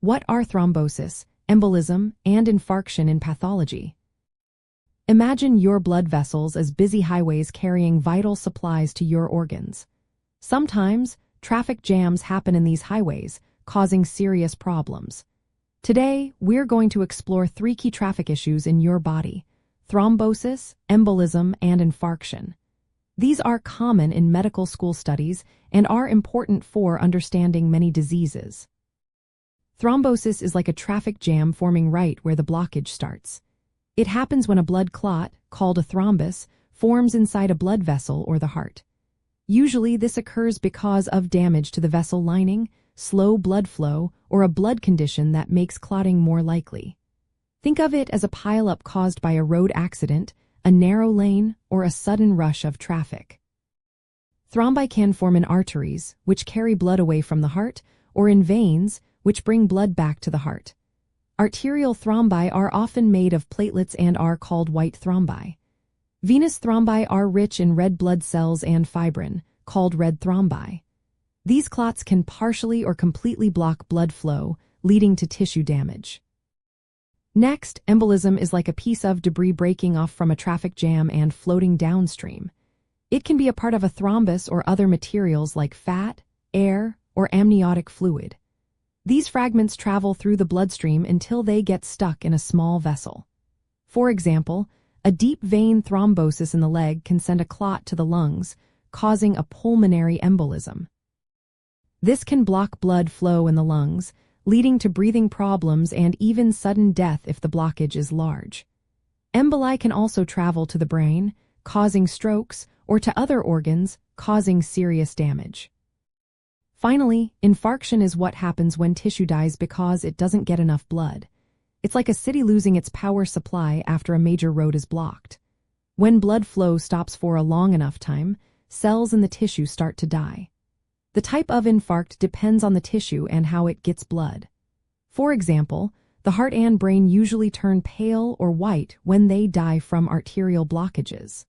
What are thrombosis, embolism, and infarction in pathology? Imagine your blood vessels as busy highways carrying vital supplies to your organs. Sometimes, traffic jams happen in these highways, causing serious problems. Today, we're going to explore 3 key traffic issues in your body: thrombosis, embolism, and infarction. These are common in medical school studies and are important for understanding many diseases. Thrombosis is like a traffic jam forming right where the blockage starts. It happens when a blood clot, called a thrombus, forms inside a blood vessel or the heart. Usually, this occurs because of damage to the vessel lining, slow blood flow, or a blood condition that makes clotting more likely. Think of it as a pileup caused by a road accident, a narrow lane, or a sudden rush of traffic. Thrombi can form in arteries, which carry blood away from the heart, or in veins, which bring blood back to the heart. Arterial thrombi are often made of platelets and are called white thrombi. Venous thrombi are rich in red blood cells and fibrin, called red thrombi. These clots can partially or completely block blood flow, leading to tissue damage. Next, embolism is like a piece of debris breaking off from a traffic jam and floating downstream. It can be a part of a thrombus or other materials like fat, air, or amniotic fluid. These fragments travel through the bloodstream until they get stuck in a small vessel. For example, a deep vein thrombosis in the leg can send a clot to the lungs, causing a pulmonary embolism. This can block blood flow in the lungs, leading to breathing problems and even sudden death if the blockage is large. Emboli can also travel to the brain, causing strokes, or to other organs, causing serious damage. Finally, infarction is what happens when tissue dies because it doesn't get enough blood. It's like a city losing its power supply after a major road is blocked. When blood flow stops for a long enough time, cells in the tissue start to die. The type of infarct depends on the tissue and how it gets blood. For example, the heart and brain usually turn pale or white when they die from arterial blockages.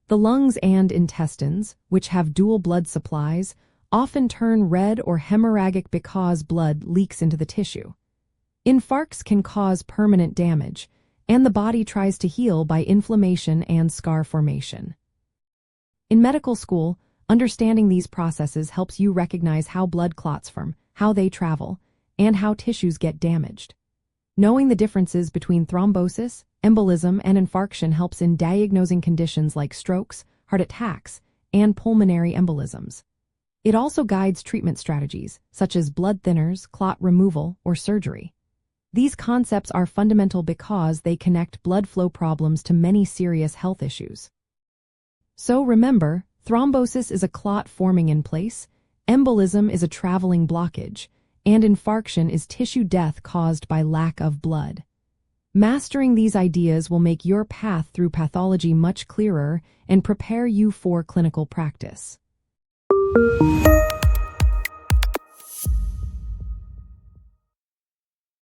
The lungs and intestines, which have dual blood supplies, often turn red or hemorrhagic because blood leaks into the tissue. Infarcts can cause permanent damage, and the body tries to heal by inflammation and scar formation. In medical school, understanding these processes helps you recognize how blood clots form, how they travel, and how tissues get damaged. Knowing the differences between thrombosis, embolism, and infarction helps in diagnosing conditions like strokes, heart attacks, and pulmonary embolisms. It also guides treatment strategies, such as blood thinners, clot removal, or surgery. These concepts are fundamental because they connect blood flow problems to many serious health issues. So remember, thrombosis is a clot forming in place, embolism is a traveling blockage, and infarction is tissue death caused by lack of blood. Mastering these ideas will make your path through pathology much clearer and prepare you for clinical practice.